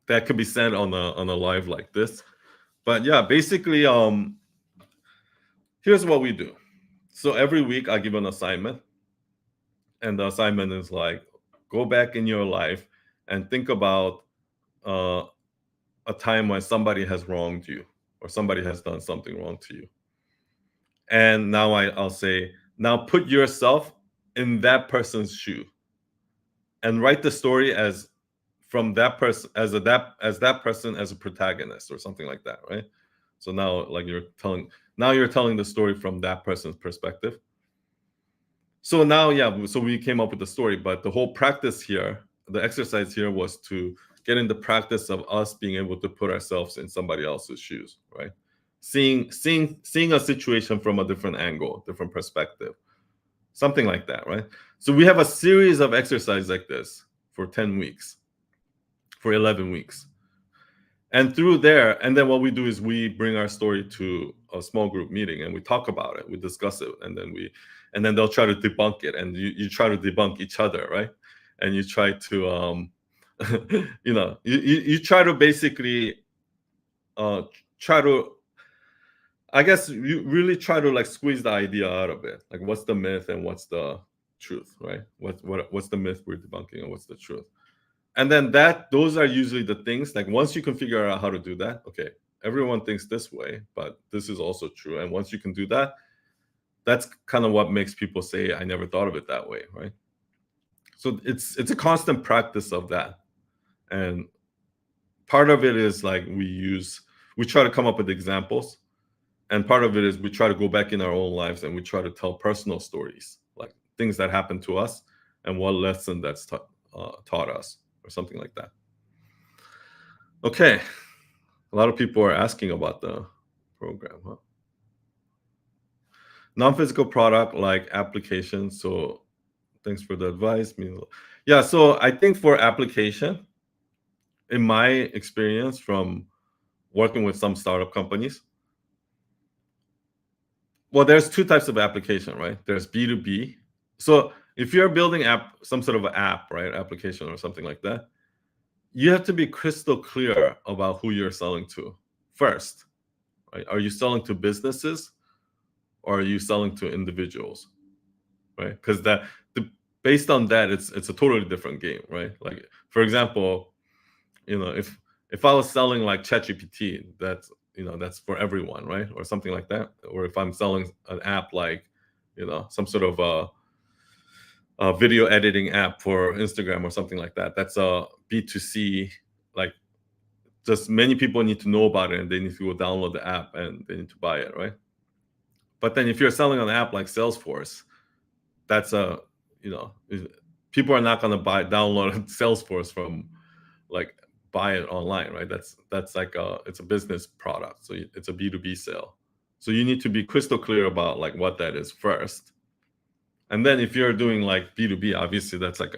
that could be said on a live like this. But yeah, basically, here's what we do. So every week I give an assignment, and the assignment is like, go back in your life and think about a time when somebody has wronged you, or somebody has done something wrong to you. And now I'll say, now put yourself in that person's shoe and write the story as from that person, as that person as a protagonist or something like that, right? So now, like, you're telling the story from that person's perspective. So now, yeah, so we came up with the story, but the whole practice here, the exercise here, was to get in the practice of us being able to put ourselves in somebody else's shoes, right? Seeing a situation from a different angle, different perspective, something like that, right? So we have a series of exercises like this for 10 weeks, for 11 weeks. And through there, and then what we do is we bring our story to a small group meeting and we talk about it, we discuss it, and then they'll try to debunk it, and you try to debunk each other, right? And you try to you try to basically try to, I guess, you really try to, like, squeeze the idea out of it. Like, what's the myth and what's the truth, right? What's the myth we're debunking and what's the truth? And then those are usually the things, like, once you can figure out how to do that, okay, everyone thinks this way, but this is also true. And once you can do that, that's kind of what makes people say, I never thought of it that way, right? So it's a constant practice of that. And part of it is, like, we try to come up with examples. And part of it is we try to go back in our own lives and we try to tell personal stories, like things that happened to us and what lesson that's taught us, or something like that. Okay. A lot of people are asking about the program, huh? Non-physical product, like application. So thanks for the advice. Yeah, so I think for application, in my experience from working with some startup companies, well, there's two types of application, right? There's B2B. So if you're building some sort of an app, right, application or something like that, you have to be crystal clear about who you're selling to first, right? Are you selling to businesses or are you selling to individuals, right? Because based on that, it's a totally different game, right? Like, for example, if I was selling like ChatGPT, that's for everyone, right? Or something like that. Or if I'm selling an app like, some sort of a video editing app for Instagram or something like that, that's a B2C, like, just many people need to know about it and they need to go download the app and they need to buy it, right? But then if you're selling an app like Salesforce, that's a, people are not going to download Salesforce from like buy it online, right? That's like it's a business product, so it's a B2B sale. So you need to be crystal clear about like what that is first. And then if you're doing like B2B, obviously that's like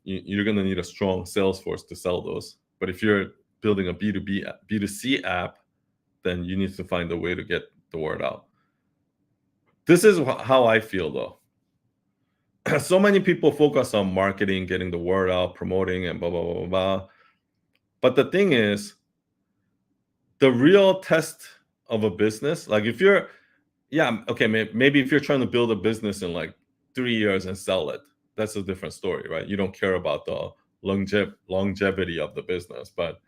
you're going to need a strong sales force to sell those. But if you're building a B2B, B2C app, then you need to find a way to get the word out. This is how I feel though. So many people focus on marketing, getting the word out, promoting, and blah, blah, blah, blah, blah. But the thing is, the real test of a business, like if you're, okay, maybe if you're trying to build a business in like 3 years and sell it, that's a different story, right? You don't care about the longevity of the business. But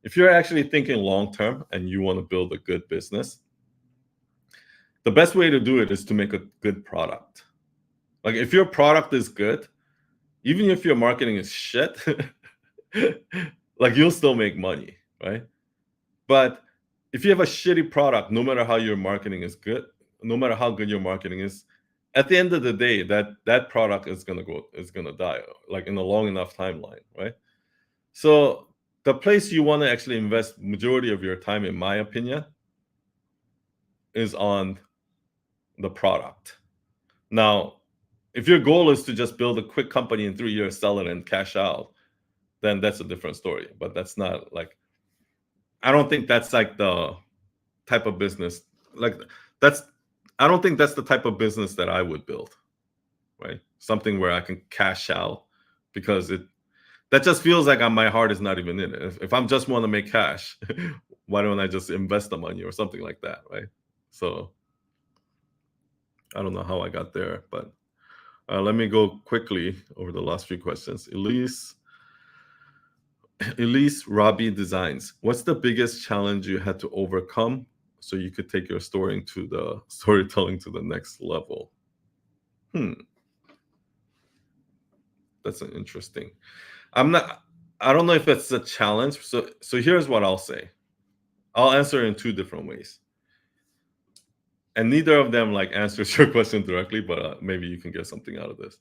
if you're actually thinking long term and you want to build a good business, the best way to do it is to make a good product. Like if your product is good, even if your marketing is shit, like you'll still make money, right? But if you have a shitty product, no matter how your marketing is good, no matter how good your marketing is, at the end of the day, that product is gonna die, like in a long enough timeline, right? So the place you want to actually invest majority of your time, in my opinion, is on the product. Now, if your goal is to just build a quick company in 3 years, sell it and cash out, then that's a different story. But that's not like, I don't think that's like the type of business. Like I don't think that's the type of business that I would build, right? Something where I can cash out, because that just feels like my heart is not even in it. If I'm just want to make cash, why don't I just invest the money or something like that, right? So I don't know how I got there, but let me go quickly over the last few questions. Elise Robbie Designs. What's the biggest challenge you had to overcome so you could take your storytelling to the next level? That's an interesting. I don't know if it's a challenge. So here's what I'll say. I'll answer in two different ways. And neither of them like answers your question directly, but maybe you can get something out of this.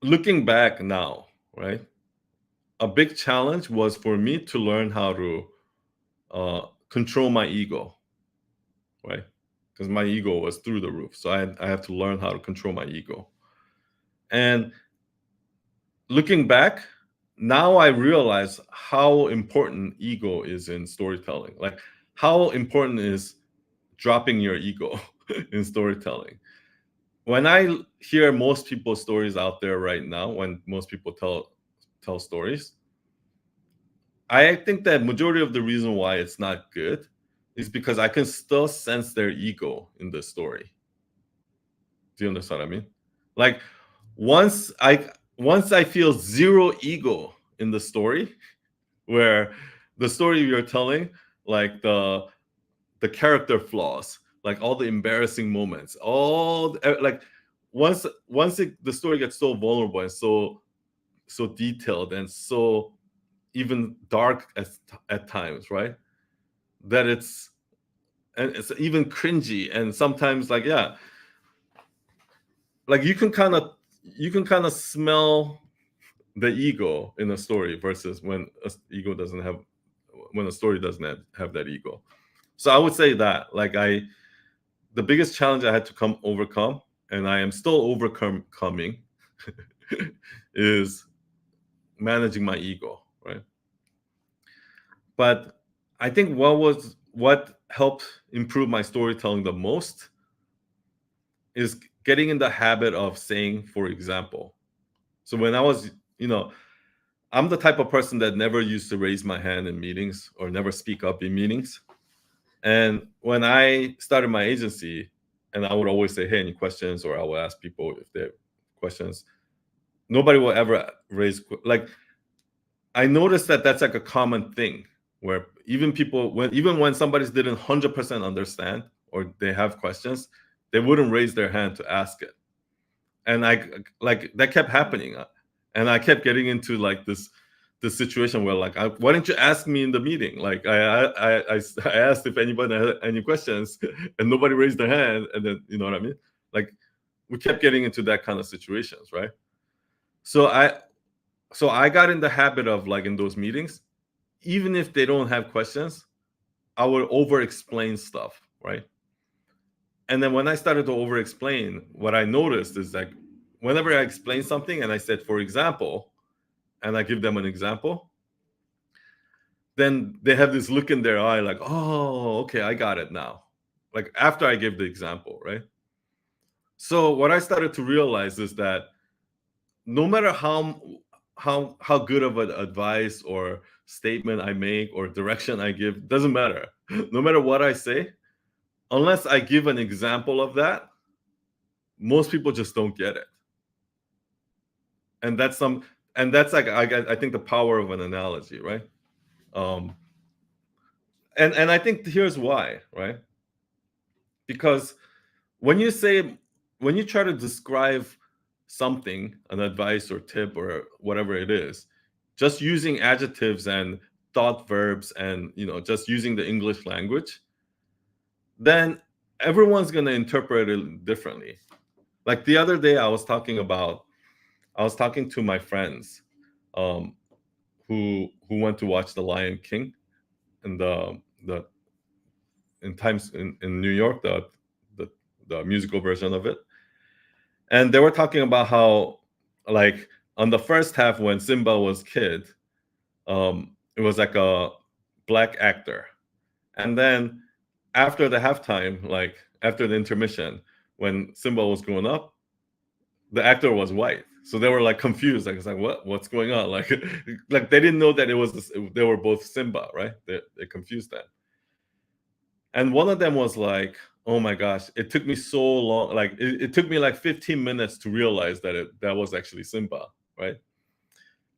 Looking back now, right? A big challenge was for me to learn how to control my ego, right? Because my ego was through the roof. So I have to learn how to control my ego. And looking back, now I realize how important ego is in storytelling. Like how important is dropping your ego in storytelling. When I hear most people's stories out there right now, when most people tell stories, I think that majority of the reason why it's not good is because I can still sense their ego in the story. Do you understand what I mean? Like once I feel zero ego in the story, where the story you're telling, like the character flaws, like all the embarrassing moments, like once the story gets so vulnerable and so detailed and so even dark at times, right? That it's even cringy and sometimes like like you can kind of smell the ego in a story versus when a story doesn't have that ego. So I would say that like the biggest challenge I had to overcome, and I am still overcoming, is managing my ego, right? But I think what helped improve my storytelling the most is getting in the habit of saying, for example. So when I was, I'm the type of person that never used to raise my hand in meetings or never speak up in meetings. And when I started my agency, and I would always say, hey, any questions? Or I would ask people if they have questions. Nobody will ever raise, like, I noticed that that's like a common thing where even when somebody didn't 100% understand or they have questions, they wouldn't raise their hand to ask it. And that kept happening. And I kept getting into like this situation where like, why didn't you ask me in the meeting? Like I asked if anybody had any questions and nobody raised their hand. And then, you know what I mean? Like we kept getting into that kind of situations, right? So I got in the habit of, like, in those meetings, even if they don't have questions, I would over explain stuff, right? And then when I started to over explain, what I noticed is, like, whenever I explain something and I said, for example, and I give them an example, then they have this look in their eye like, oh, okay, I got it now. Like, after I give the example, right? So what I started to realize is that no matter how good of an advice or statement I make or direction I give, doesn't matter. No matter what I say, unless I give an example of that, most people just don't get it. And that's like, I think the power of an analogy, right? Um, and I think here's why, right? Because when you say when you try to describe something, an advice or tip or whatever it is, just using adjectives and thought verbs and, just using the English language, then everyone's going to interpret it differently. Like the other day, I was talking to my friends, um, who went to watch The Lion King in the in Times in New York, the the musical version of it. And they were talking about how, like, on the first half, when Simba was kid, it was like a black actor. And then after the halftime, like after the intermission, when Simba was growing up, the actor was white. So they were like confused. Like, it's like, what's going on? Like, like they didn't know that they were both Simba, right? They confused that. And one of them was like, oh my gosh, it took me so long. Like, it took me like 15 minutes to realize that was actually Simba, right?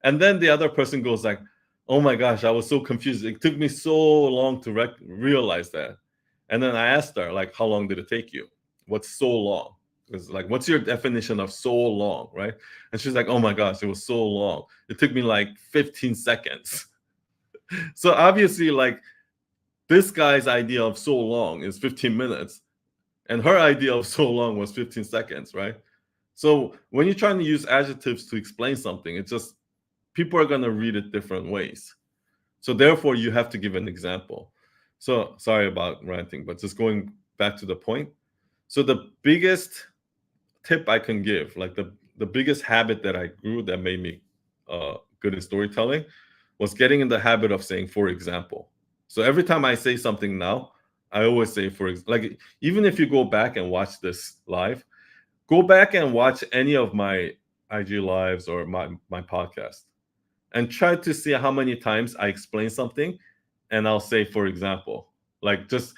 And then the other person goes like, oh my gosh, I was so confused. It took me so long to realize that. And then I asked her, like, how long did it take you? What's so long? It's like, what's your definition of so long, right? And she's like, oh my gosh, it was so long. It took me like 15 seconds. So obviously, like, this guy's idea of so long is 15 minutes, and her idea of so long was 15 seconds, right? So when you're trying to use adjectives to explain something, it's just people are going to read it different ways. So therefore, you have to give an example. So sorry about ranting, but just going back to the point. So the biggest tip I can give, like the biggest habit that I grew that made me good in storytelling, was getting in the habit of saying, for example. So every time I say something now, I always say, like, even if you go back and watch this live, go back and watch any of my IG lives or my podcast, and try to see how many times I explain something and I'll say, for example. Like, just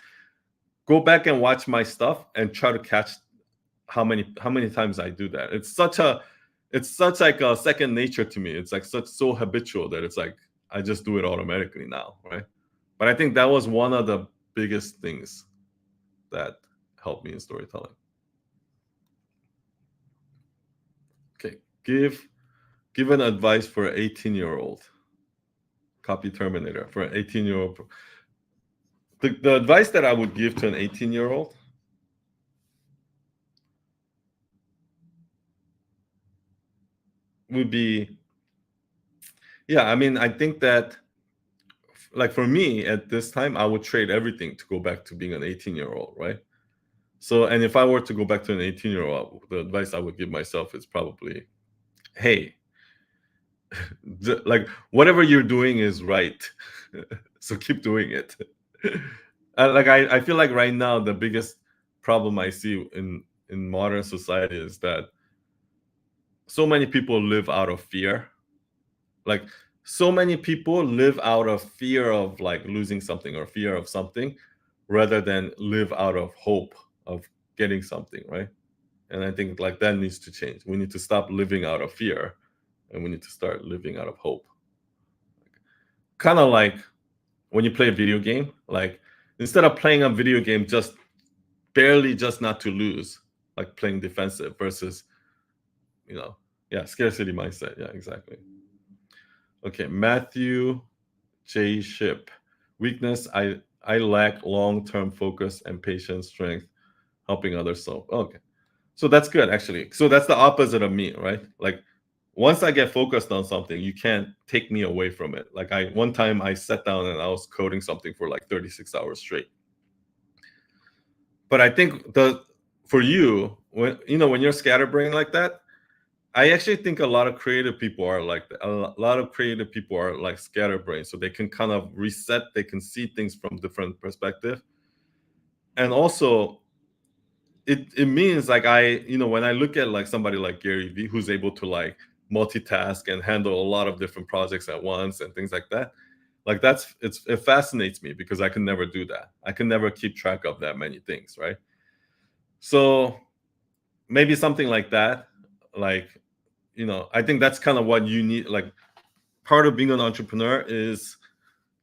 go back and watch my stuff and try to catch how many times I do that. It's such like a second nature to me. It's like so habitual that it's like I just do it automatically now, right? But I think that was one of the biggest things that helped me in storytelling. Okay, give an advice for an 18-year-old. Copy Terminator for an 18-year-old. The advice that I would give to an 18-year-old would be, yeah, I mean, I think that, like, for me at this time, I would trade everything to go back to being an 18-year-old, right? So, and if I were to go back to an 18-year-old, the advice I would give myself is probably, hey, like, whatever you're doing is right. So keep doing it. Like, I feel like right now the biggest problem I see in modern society is that so many people live out of fear. Like, so many people live out of fear of, like, losing something or fear of something, rather than live out of hope of getting something, right? And I think, like, that needs to change. We need to stop living out of fear, and we need to start living out of hope. Kind of like when you play a video game, like, instead of playing a video game just barely, just not to lose, like playing defensive versus, you know, yeah, scarcity mindset. Yeah, exactly. Okay, Matthew J. Ship. Weakness, I lack long-term focus and patience, strength, helping others solve. Okay. So that's good, actually. So that's the opposite of me, right? Like once I get focused on something, you can't take me away from it. Like I one time I sat down and I was coding something for like 36 hours straight. But I think the for you, when when you're scatterbrained like that, I actually think a lot of creative people are like that. A lot of creative people are like scatterbrained, so they can kind of reset. They can see things from different perspective, and also it means like when I look at like somebody like Gary Vee who's able to like multitask and handle a lot of different projects at once and things like that. Like it fascinates me because I can never do that. I can never keep track of that many things, right? So maybe something like that. Like I think that's kind of what you need. Like part of being an entrepreneur is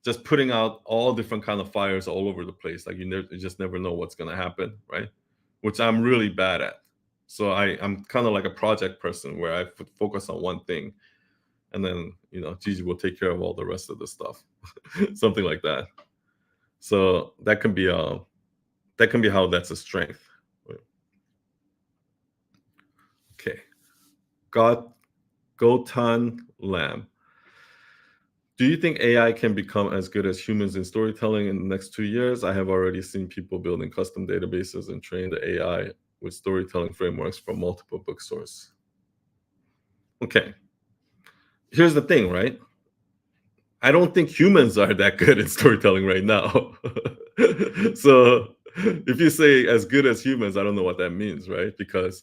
just putting out all different kind of fires all over the place. Like you just never know what's going to happen, right? Which I'm really bad at. So I'm kind of like a project person where I focus on one thing, and then Gigi will take care of all the rest of the stuff, something like that. So that can be how that's a strength. Okay, God, Gotan Lamb. Do you think AI can become as good as humans in storytelling in the next 2 years? I have already seen people building custom databases and train the AI with storytelling frameworks from multiple book sources. Okay, here's the thing, right? I don't think humans are that good at storytelling right now. So if you say as good as humans, I don't know what that means, right? Because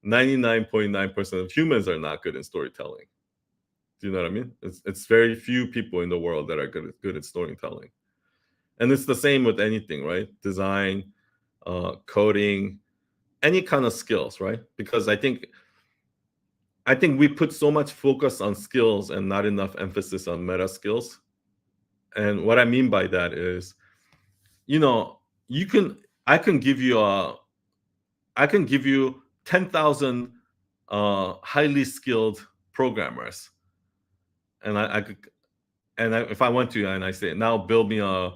99.9% of humans are not good in storytelling. Do you know what I mean? It's very few people in the world that are good at storytelling. And it's the same with anything, right? Design, coding, any kind of skills, right? Because I think we put so much focus on skills and not enough emphasis on meta skills. And what I mean by that is, you know, you can I can give you 10,000 highly skilled programmers, and I could if I went to you and I say now build me a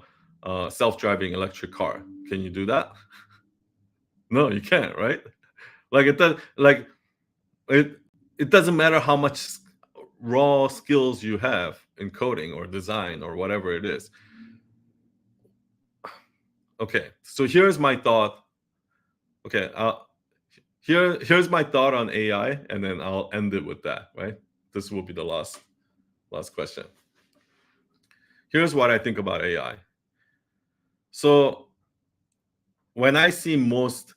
self-driving electric car, can you do that? No, you can't, right? Like it it doesn't matter how much raw skills you have in coding or design or whatever it is. Okay, so here's my thought. Okay, here's my thought on AI, and then I'll end it with that. Right, this will be the last question. Here's what I think about AI. So when I see most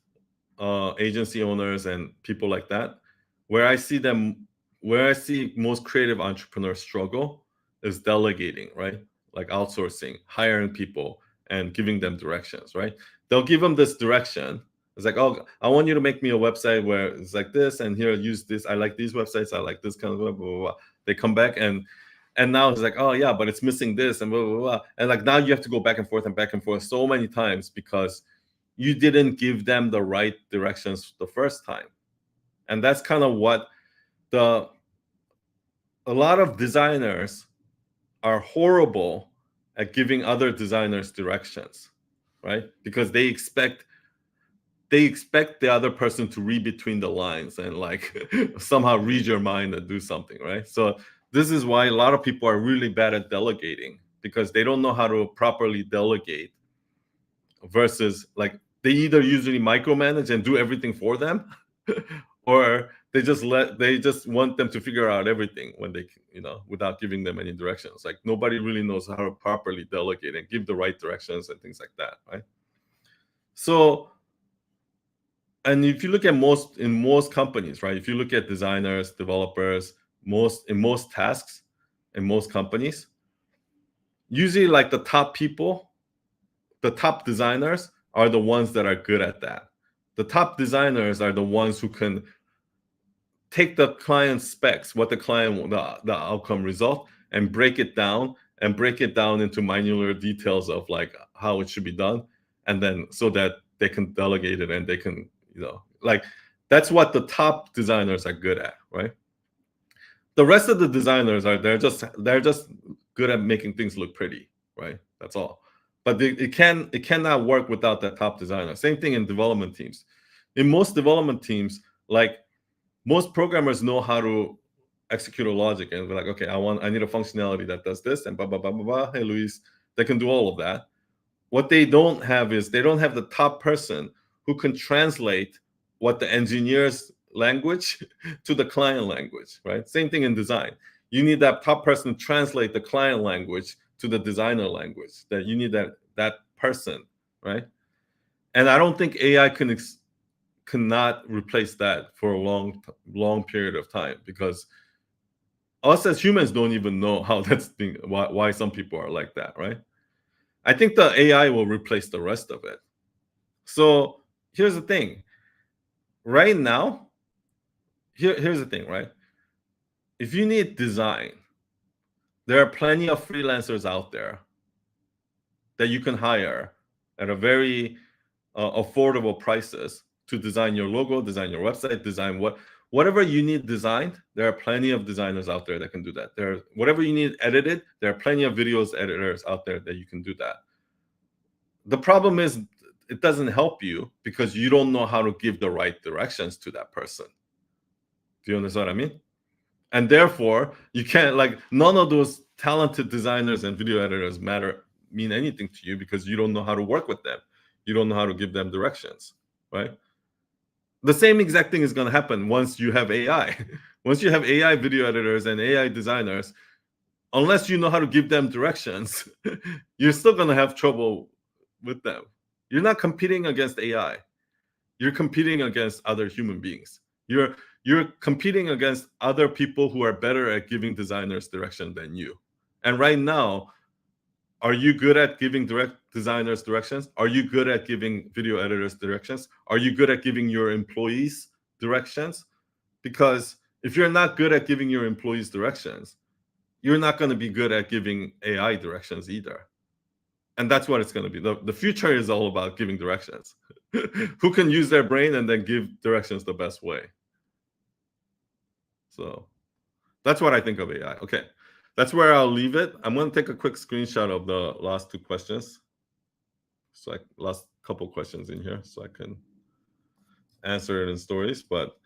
agency owners and people like that, where I see them, where I see most creative entrepreneurs struggle is delegating, right? Like outsourcing, hiring people, and giving them directions, right? They'll give them this direction. It's like, oh, I want you to make me a website where it's like this, and here, use this. I like these websites. I like this kind of blah, blah, blah, blah. They come back and now it's like, oh yeah, but it's missing this and blah blah blah. And like now you have to go back and forth so many times because you didn't give them the right directions the first time. And that's kind of what the a lot of designers are horrible at giving other designers directions, right? Because they expect the other person to read between the lines and like somehow read your mind and do something, right? So this is why a lot of people are really bad at delegating because they don't know how to properly delegate versus like they either usually micromanage and do everything for them or they just want them to figure out everything when they without giving them any directions. Like nobody really knows how to properly delegate and give the right directions and things like that, right? So, and if you look at most companies, right? If you look at designers, developers, most tasks in most companies, usually like the top people, the top designers are the ones that are good at that. The top designers are the ones who can take the client specs, what the outcome result, and break it down into minular details of like how it should be done, and then so that they can delegate it and they can, like that's what the top designers are good at, right? The rest of the designers they're just good at making things look pretty, right? That's all. But it cannot work without that top designer. Same thing in development teams. In most development teams, like most programmers know how to execute a logic and be like, okay, I need a functionality that does this and blah blah blah blah blah. Hey, Luis, they can do all of that. What they don't have is they don't have the top person who can translate what the engineer's language to the client language, right? Same thing in design. You need that top person to translate the client language to the designer language. That you need that person, right? And I don't think AI cannot replace that for a long period of time, because us as humans don't even know how that's being why some people are like that, right? I think the AI will replace the rest of it. So here's the thing. Right now, here's the thing, right? If you need design, there are plenty of freelancers out there that you can hire at a very affordable prices to design your logo, design your website, design whatever you need designed. There are plenty of designers out there that can do that. Whatever you need edited, there are plenty of videos editors out there that you can do that. The problem is it doesn't help you because you don't know how to give the right directions to that person. Do you understand what I mean? And therefore, you can't, like, none of those talented designers and video editors mean anything to you because you don't know how to work with them. You don't know how to give them directions, right? The same exact thing is going to happen once you have AI. Once you have AI video editors and AI designers, unless you know how to give them directions, you're still going to have trouble with them. You're not competing against AI. You're competing against other human beings. You're competing against other people who are better at giving designers direction than you. And right now, are you good at giving designers directions? Are you good at giving video editors directions? Are you good at giving your employees directions? Because if you're not good at giving your employees directions, you're not going to be good at giving AI directions either. And that's what it's going to be. The future is all about giving directions. Who can use their brain and then give directions the best way? So that's what I think of AI. Okay, that's where I'll leave it. I'm going to take a quick screenshot of the last two questions. So last couple questions in here so I can answer it in stories. But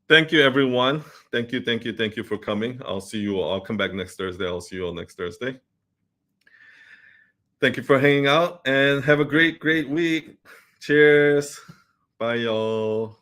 thank you, everyone. Thank you for coming. I'll see you all. I'll come back next Thursday. I'll see you all next Thursday. Thank you for hanging out and have a great week. Cheers. Bye, y'all.